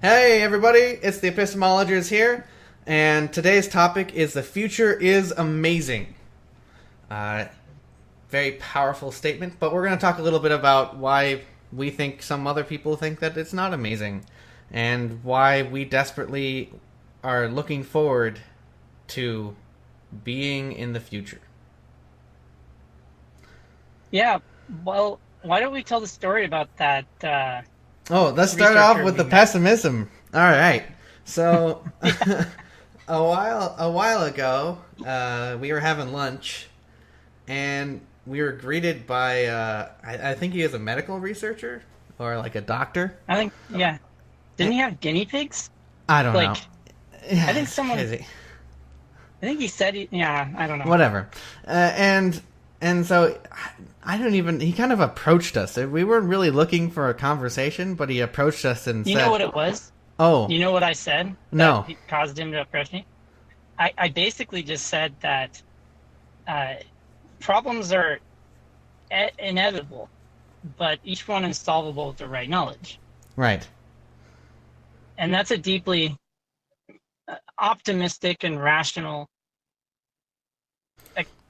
Hey everybody, it's the Epistemologers here, and today's topic is the future is amazing. Uh, Very powerful statement, but we're going to talk a little bit about why we think some other people think that it's not amazing, and why we desperately are looking forward to being in the future. Yeah, well, why don't we tell the story about that Oh, let's start off researcher with we the met? pessimism. All right. So, a while ago, we were having lunch, and we were greeted by I think he is a medical researcher or like a doctor. I think, yeah. Didn't he have guinea pigs? I don't know. Like, I Yeah, think it's someone, crazy. I think he said, yeah, I don't know. Whatever. And so I don't even. He kind of approached us. We weren't really looking for a conversation, but he approached us and You know said, what it was? "Oh, You know what I said that no, caused him to approach me? I basically just said that uh, problems are inevitable, but each one is solvable with the right knowledge. right, And that's a deeply optimistic and rational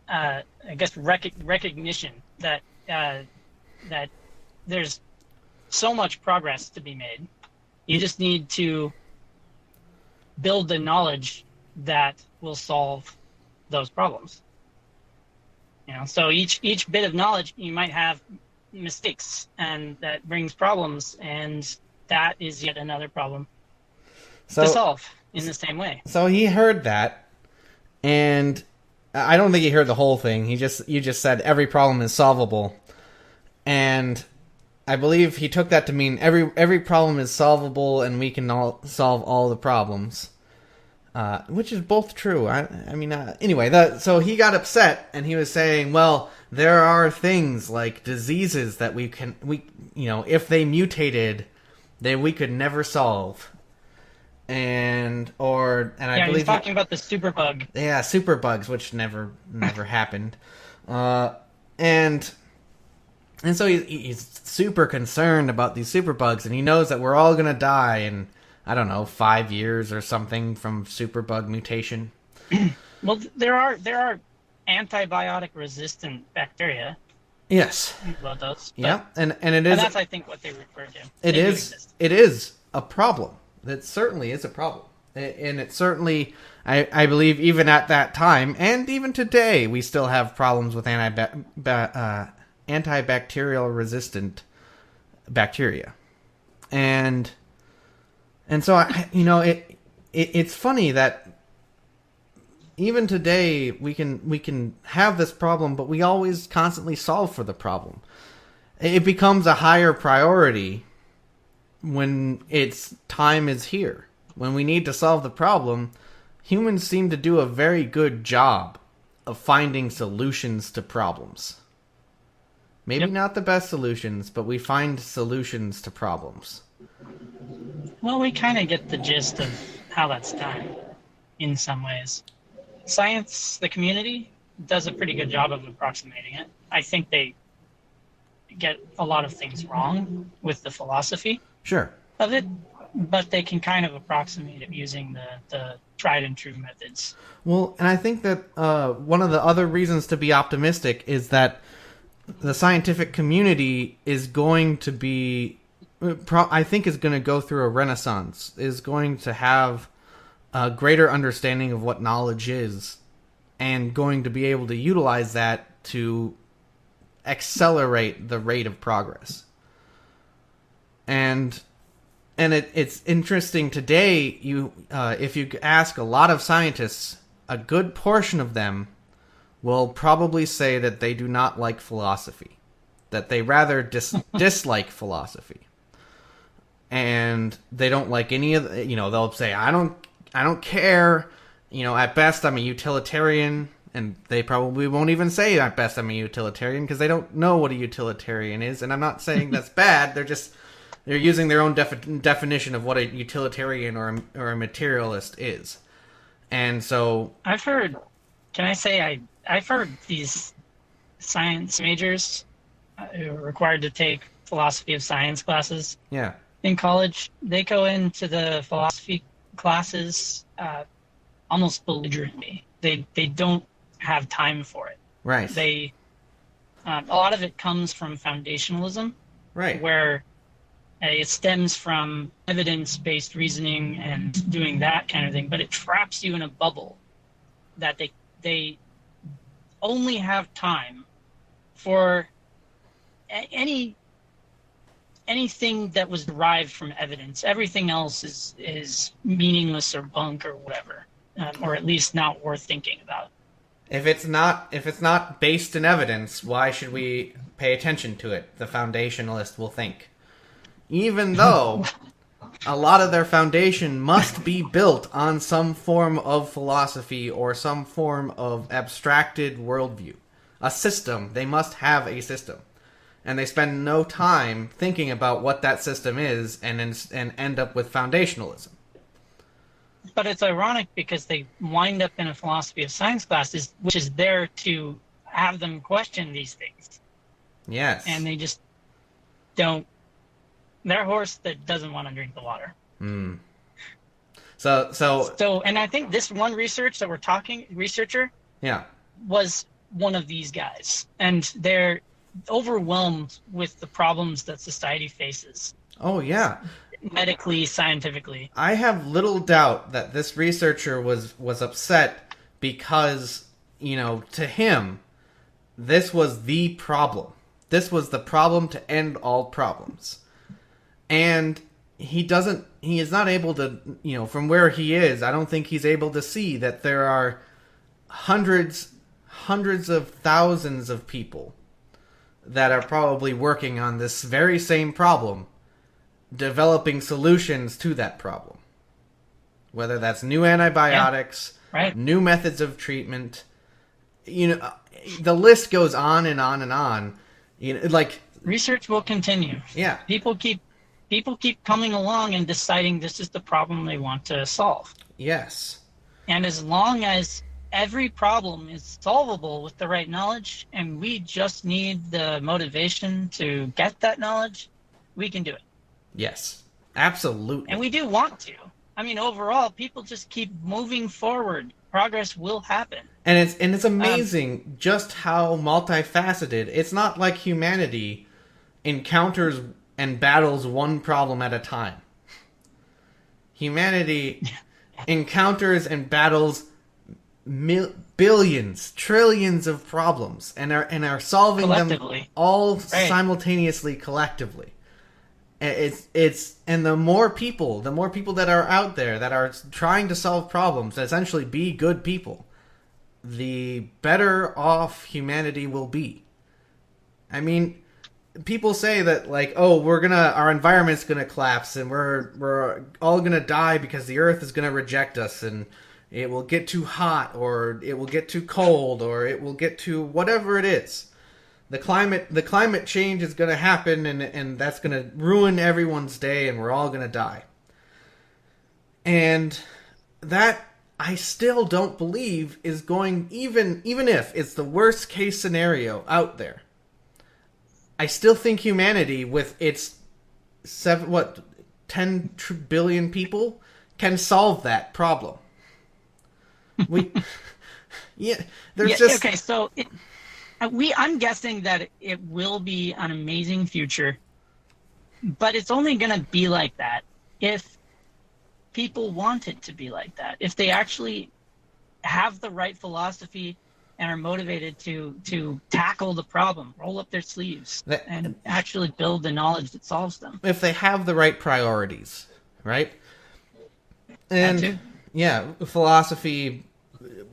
I guess recognition that that there's so much progress to be made. You just need to build the knowledge that will solve those problems. So each bit of knowledge you might have mistakes, and that brings problems, and that is yet another problem to so solve in the same way. so he heard that, and I don't think he heard the whole thing. You just said every problem is solvable, and I believe he took that to mean every problem is solvable, and we can all solve all the problems, which is both true. I mean, anyway, so he got upset, and he was saying, well, there are things like diseases that we if they mutated, we could never solve. And I Yeah, he's believe talking about the superbug. yeah, superbugs, which never happened, and so he's super concerned about these superbugs, and he knows that we're all gonna die in, I don't know, 5 years or something from superbug mutation. Well, there are antibiotic resistant bacteria. Yes, About those, yeah, but and it and is that's I think what they refer to. it They do is exist. it is a problem. It certainly is a problem, and it certainly I believe even at that time and even today we still have problems with antibacterial resistant bacteria, and so it's funny that even today we can have this problem, but we always constantly solve for the problem. It becomes a higher priority when its time is here. When we need to solve the problem, humans seem to do a very good job of finding solutions to problems. Maybe Yep. not the best solutions, but we find solutions to problems. Well, we kind of get the gist of how that's done in some ways. Science, the community, does a pretty good job of approximating it. I think they get a lot of things wrong with the philosophy Sure. of it, but they can kind of approximate it using the tried and true methods. Well, and I think that one of the other reasons to be optimistic is that the scientific community is going to be, I think, is going to go through a renaissance, is going to have a greater understanding of what knowledge is, and going to be able to utilize that to accelerate the rate of progress. And it's interesting today. If you ask a lot of scientists, a good portion of them will probably say that they do not like philosophy, that they rather dislike philosophy, and they don't like any of the, they'll say I don't care. At best I'm a utilitarian, and they probably won't even say at best I'm a utilitarian because they don't know what a utilitarian is. And I'm not saying that's bad. They're using their own definition of what a utilitarian or a materialist is. And so I've heard, can I say I've heard these science majors who are required to take philosophy of science classes yeah, in college, they go into the philosophy classes almost belligerently. They don't have time for it. Right. They a lot of it comes from foundationalism, Right. where it stems from evidence-based reasoning and doing that kind of thing, but it traps you in a bubble that they only have time for anything that was derived from evidence. Everything else is meaningless or bunk or whatever, or at least not worth thinking about. If it's not based in evidence, why should we pay attention to it? The foundationalist will think. Even though a lot of their foundation must be built on some form of philosophy or some form of abstracted worldview. A system. They must have a system. And they spend no time thinking about what that system is and end up with foundationalism. But it's ironic because they wind up in a philosophy of science classes, which is there to have them question these things. Yes. And they just don't. They're a horse that doesn't want to drink the water. Hmm. So, and I think this one researcher, yeah, was one of these guys, and they're overwhelmed with the problems that society faces. Oh yeah. Medically, scientifically. I have little doubt that this researcher was upset because, to him, this was the problem. This was the problem to end all problems. And he is not able to, from where he is, I don't think he's able to see that there are hundreds of thousands of people that are probably working on this very same problem, developing solutions to that problem. Whether that's new antibiotics, right, new methods of treatment, the list goes on and on and on. Research will continue. Yeah. People keep coming along and deciding this is the problem they want to solve. Yes. And as long as every problem is solvable with the right knowledge, and we just need the motivation to get that knowledge, we can do it. Yes, absolutely. And we do want to. I mean, overall, people just keep moving forward. Progress will happen. And it's amazing just how multifaceted. It's not like humanity encounters and battles one problem at a time. Humanity encounters and battles billions, trillions of problems, and are solving them all simultaneously, collectively. And the more people that are out there that are trying to solve problems, essentially be good people, the better off humanity will be. I mean, people say that our environment's gonna collapse and we're all gonna die because the Earth is gonna reject us and it will get too hot or it will get too cold or it will get to whatever it is. The climate change is going to happen and that's going to ruin everyone's day and we're all going to die. And that I still don't believe is going, even if it's the worst case scenario out there. I still think humanity with its 10 billion people can solve that problem. Okay, so I'm guessing that it will be an amazing future, but it's only going to be like that if people want it to be like that. If they actually have the right philosophy and are motivated to tackle the problem, roll up their sleeves, and actually build the knowledge that solves them. If they have the right priorities, right? And yeah, philosophy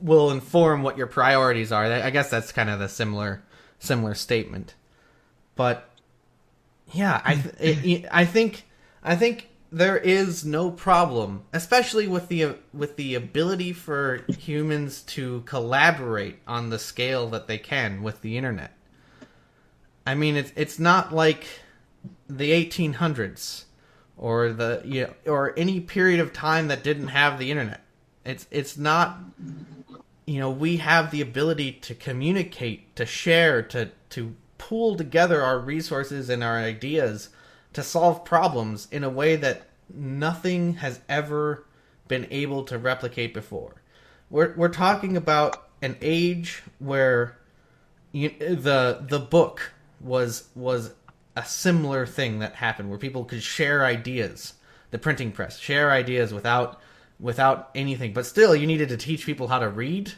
will inform what your priorities are. I guess that's kind of the similar statement. But yeah, I think there is no problem, especially with the ability for humans to collaborate on the scale that they can with the internet. I mean, it's not like the 1800s or or any period of time that didn't have the internet. It's not, we have the ability to communicate, to share, to pool together our resources and our ideas to solve problems in a way that nothing has ever been able to replicate before. We're talking about an age where the book was a similar thing that happened, where people could share ideas. The printing press, share ideas without anything, but still, you needed to teach people how to read.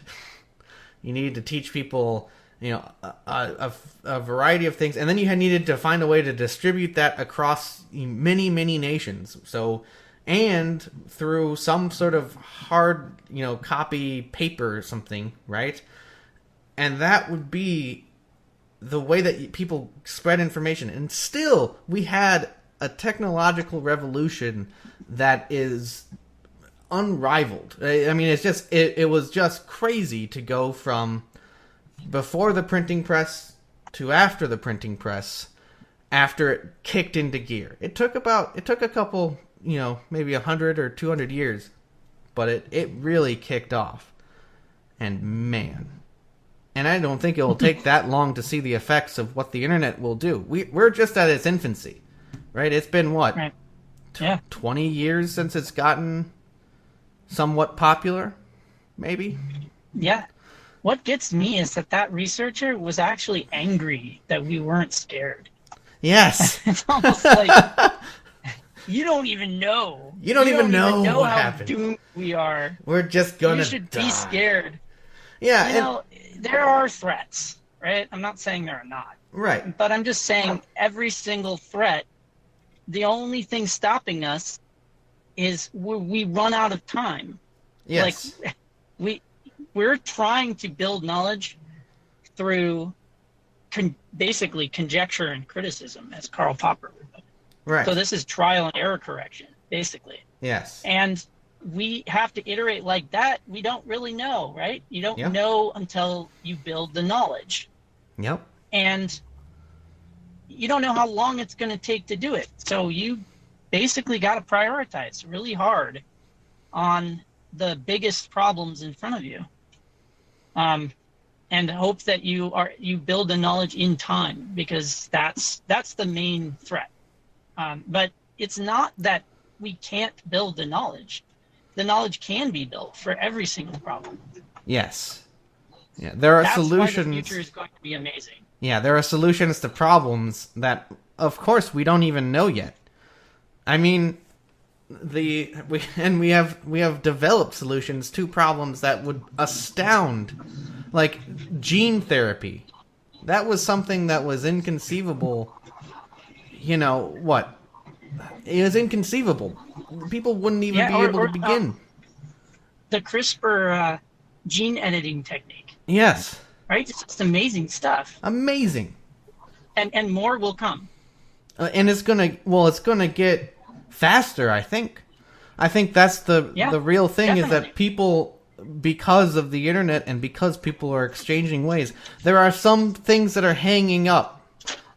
You needed to teach people, a variety of things, and then you needed to find a way to distribute that across many, many nations. So, and through some sort of hard, copy paper or something, right? And that would be the way that people spread information. And still, we had a technological revolution that is unrivaled. I mean, it's just it was just crazy to go from before the printing press to after the printing press, after it kicked into gear. It took a couple, maybe 100 or 200 years, but it really kicked off. And man, and I don't think it will take that long to see the effects of what the internet will do. We're just at its infancy. Right? It's been, what, 20 years since it's gotten somewhat popular, maybe? Yeah. What gets me is that researcher was actually angry that we weren't scared. Yes. It's almost like, you don't even know. You don't even know what how happened. Doomed we are. We're just going to die. You should be scared. Yeah. There are threats, right? I'm not saying there are not. Right. But I'm just saying every single threat, the only thing stopping us is we run out of time. Yes. Like we're trying to build knowledge through basically conjecture and criticism, as Karl Popper would put it. Right. So this is trial and error correction, basically. Yes. And we have to iterate like that. We don't really know, right? You don't know until you build the knowledge. Yep. And you don't know how long it's going to take to do it. So you basically got to prioritize really hard on the biggest problems in front of you, and hope that you build the knowledge in time, because that's the main threat. But it's not that we can't build the knowledge. The knowledge can be built for every single problem. Yes. Yeah, there are solutions. That's why the future is going to be amazing. Yeah, there are solutions to problems that, of course, we don't even know yet. I mean, we have developed solutions to problems that would astound, like gene therapy. That was something that was inconceivable. It was inconceivable. People wouldn't even be able to begin. The CRISPR gene editing technique. Yes. Right? It's just amazing stuff. Amazing. And more will come. And it's gonna get faster, I think. I think that's the real thing, definitely. Is that people, because of the internet and because people are exchanging ways, there are some things that are hanging up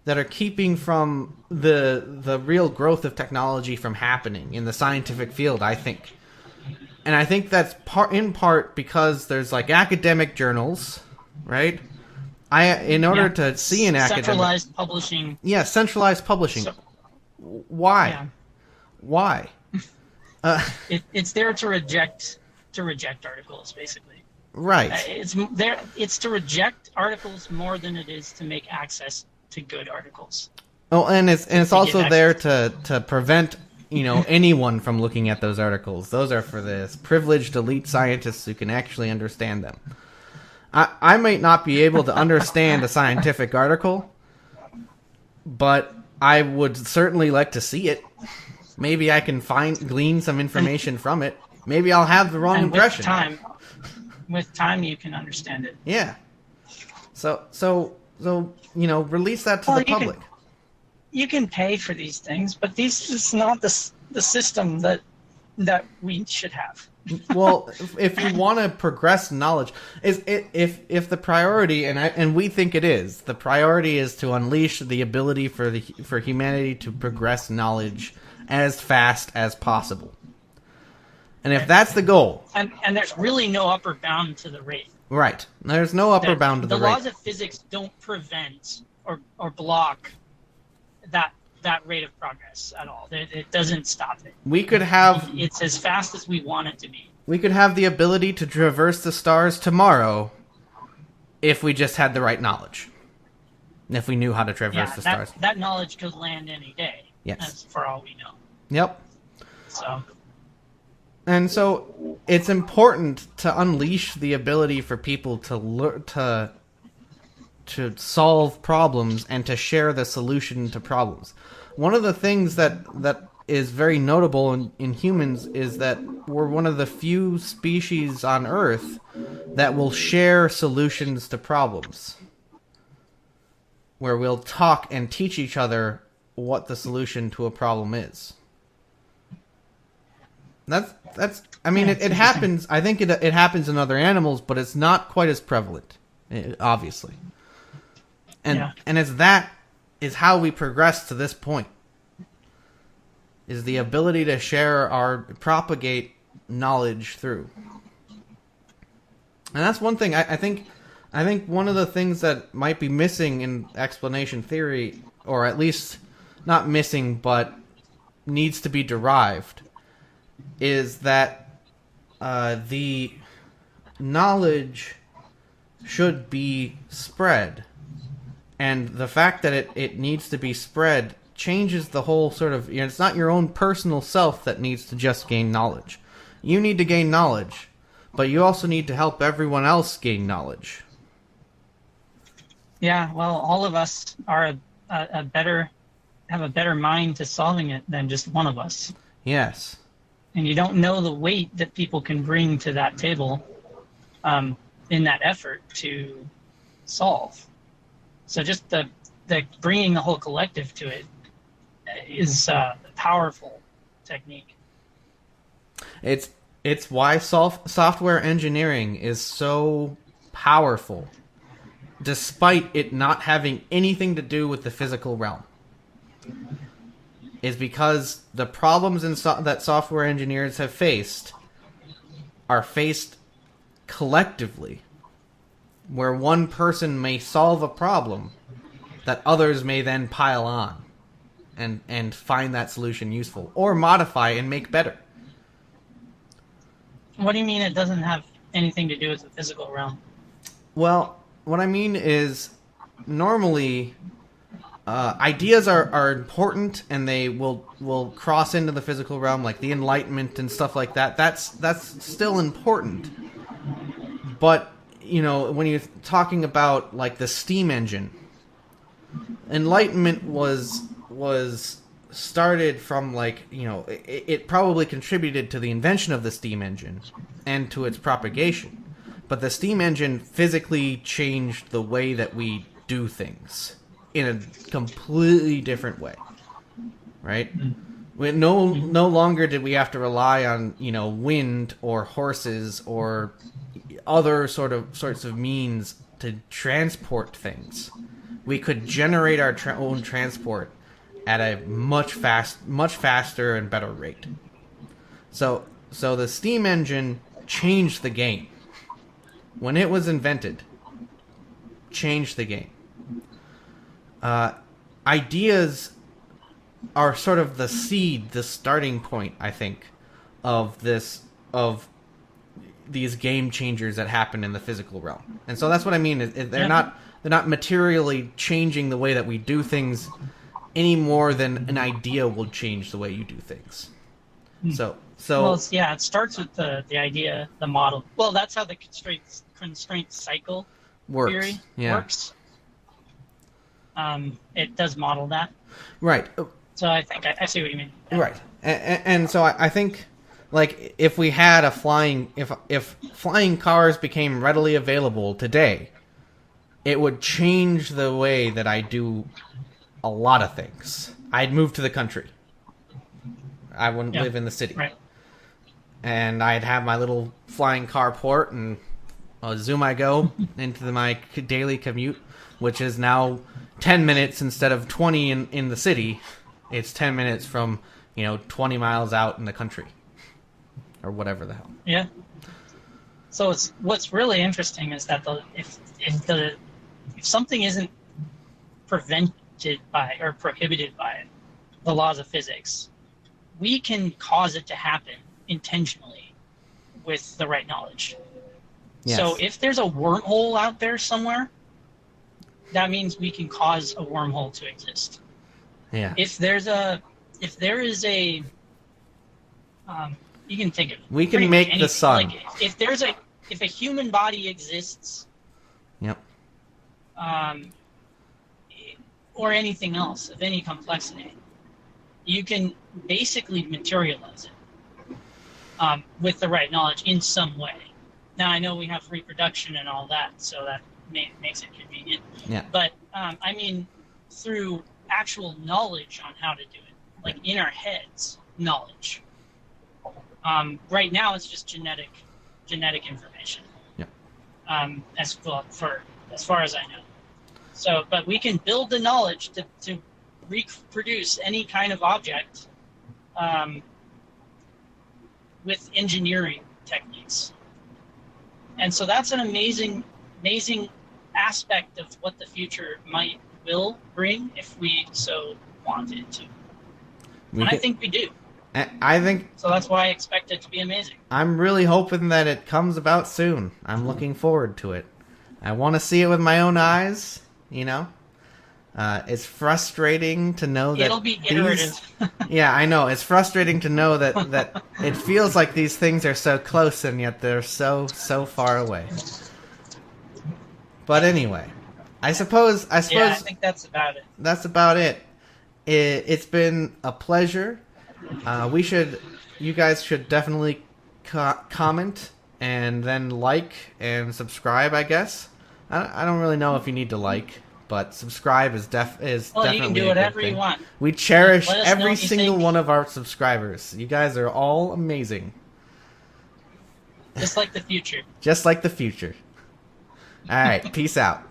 that are keeping from the real growth of technology from happening in the scientific field, I think. And I think that's in part because there's like academic journals, right? In order to see an academic... Centralized publishing. Yeah, centralized publishing. Why? Yeah. Why? It's there to reject articles, basically. Right. It's to reject articles more than it is to make access to good articles. Oh, and it's also there to prevent anyone from looking at those articles. Those are for the privileged elite scientists who can actually understand them. I might not be able to understand a scientific article, but I would certainly like to see it. Maybe I can glean some information from it. Maybe I'll have the wrong impression. With time, you can understand it. Yeah. So release that to the public. You can pay for these things, but this is not the system that we should have. Well, if you want to progress knowledge, if the priority, and we think it is, the priority is to unleash the ability for humanity to progress knowledge as fast as possible. And if that's the goal, and there's really no upper bound to the rate. Right. There's no upper bound to the rate. The laws of physics don't prevent or block that that rate of progress at all. It doesn't stop it. It's as fast as we want it to be. We could have the ability to traverse the stars tomorrow if we just had the right knowledge. If we knew how to traverse the stars. That knowledge could land any day. Yes. For all we know. Yep. So it's important to unleash the ability for people to solve problems and to share the solution to problems. One of the things that is very notable in humans is that we're one of the few species on Earth that will share solutions to problems, where we'll talk and teach each other what the solution to a problem is. It happens. I think it happens in other animals, but it's not quite as prevalent, obviously. And that is how we progress to this point. Is the ability to propagate knowledge through. And that's one thing I think one of the things that might be missing in explanation theory, or at least not missing but needs to be derived, is that the knowledge should be spread. And the fact that it needs to be spread changes the whole sort of... it's not your own personal self that needs to just gain knowledge. You need to gain knowledge, but you also need to help everyone else gain knowledge. Yeah, well, all of us are have a better mind to solving it than just one of us. Yes. And you don't know the weight that people can bring to that table in that effort to solve. So just the bringing the whole collective to it is a powerful technique. It's why software engineering is so powerful, despite it not having anything to do with the physical realm. Is because the problems that software engineers have faced are faced collectively, where one person may solve a problem that others may then pile on and find that solution useful, or modify and make better. What do you mean it doesn't have anything to do with the physical realm? Well, what I mean is, normally... ideas are important, and they will cross into the physical realm, like the Enlightenment and stuff like that. That's still important. But, when you're talking about, like, the steam engine, Enlightenment was started from, like, it probably contributed to the invention of the steam engine and to its propagation. But the steam engine physically changed the way that we do things in a completely different way, right? No longer did we have to rely on wind or horses or other sorts of means to transport things. We could generate our own transport at a much faster and better rate. So the steam engine changed the game. When it was invented, changed the game. Ideas are sort of the seed, the starting point, I think, of these game changers that happen in the physical realm. And so that's what I mean. They're not materially changing the way that we do things any more than an idea will change the way you do things. So well, yeah, it starts with the idea, the model. Well, that's how the constraint cycle theory works. It does model that. Right. So I think I see what you mean. Right. And so I think, like, if we had if flying cars became readily available today, it would change the way that I do a lot of things. I'd move to the country. I wouldn't live in the city. Right. And I'd have my little flying car port, and zoom I go into my daily commute, which is now 10 minutes instead of 20 in the city. It's 10 minutes from 20 miles out in the country, or whatever the hell. Yeah. So what's really interesting is that if something isn't prevented by or prohibited by it, the laws of physics, we can cause it to happen intentionally with the right knowledge. Yes. So if there's a wormhole out there somewhere, that means we can cause a wormhole to exist. Yeah. If there is a, you can think of we can make the sun. Like if a human body exists, Yep. Or anything else of any complexity, you can basically materialize it with the right knowledge in some way. Now, I know we have reproduction and all that, so that makes it convenient. Yeah. But, I mean, through actual knowledge on how to do it, like in our heads, knowledge. Right now, it's just genetic information. Yeah. As far as I know. So, but we can build the knowledge to reproduce any kind of object with engineering techniques. And so that's an amazing aspect of what the future will bring if we so wanted to. I think we do. I think so. That's why I expect it to be amazing. I'm really hoping that it comes about soon. I'm looking forward to it. I want to see it with my own eyes. You know, it's frustrating to know that it'll be iterative. Yeah, I know. It's frustrating to know that it feels like these things are so close and yet they're so far away. But anyway, I suppose. Yeah, I think that's about it. That's about it. It's been a pleasure. You guys should definitely comment and then like and subscribe, I guess. I don't really know if you need to like, but subscribe is definitely you can do whatever you want. We cherish every single one of our subscribers. You guys are all amazing. Just like the future. Just like the future. All right, peace out.